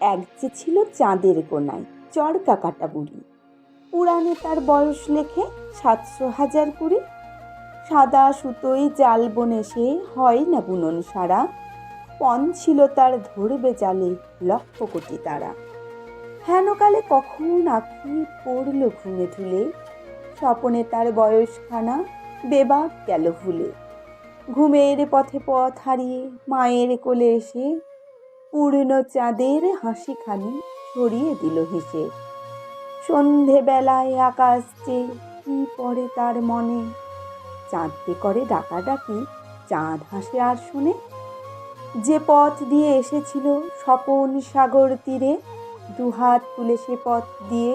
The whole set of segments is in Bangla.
এক যে ছিল চাঁদের কোনায় চরকা কাটা বুড়ি, পুরাণে তার বয়স লেখে 700,000 সাদা সুতোয় জাল বনে সে হয় না বুনন সারা, পণ ছিল তার ধরবে জালে লক্ষ কোটি তারা। হেনকালে কখন আঁখি পড়ল ঘুমে ধুলে, স্বপনে তার বয়সখানা বেবাক গেল ভুলে। ঘুমের পথে পথ হারিয়ে মায়ের কোলে এসে পূর্ণ চাঁদের হাসিখানি ছড়িয়ে দিল হেসে। সন্ধেবেলায় আকাশ চেয়ে কি পড়ে তার মনে, চাঁদকে করে ডাকাডাকি চাঁদ হাসে আর শুনে। যে পথ দিয়ে এসেছিল স্বপন সাগর তীরে, দুহাত তুলে সে পথ দিয়ে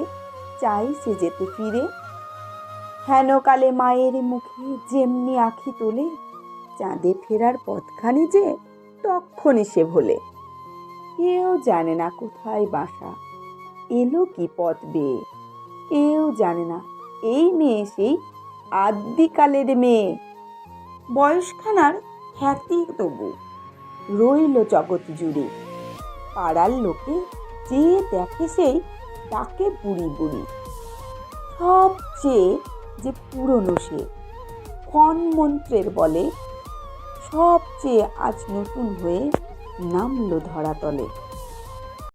চাইছে যেতে ফিরে। হেনকালে মায়ের মুখে যেমনি আঁখি তোলে, চাঁদে ফেরার পথখানি যে তক্ষণে সে ভোলে। কেউ জানে না কোথায় বাসা, এলো কি পথ বেয়ে, কেউ জানে না এই মেয়ে সেই আদ্যিকালের মেয়ে। বয়সখানার খ্যাতি তবু রইল জগৎ জুড়ে, পাড়ার লোকে যে দেখে সেই তাকে বুড়ি বুড়ি। সবচেয়ে যে পুরনো সে ক্ষণ মন্ত্রের বলে, সবচেয়ে আজ নতুন হয়ে নামলো ধরাতলে।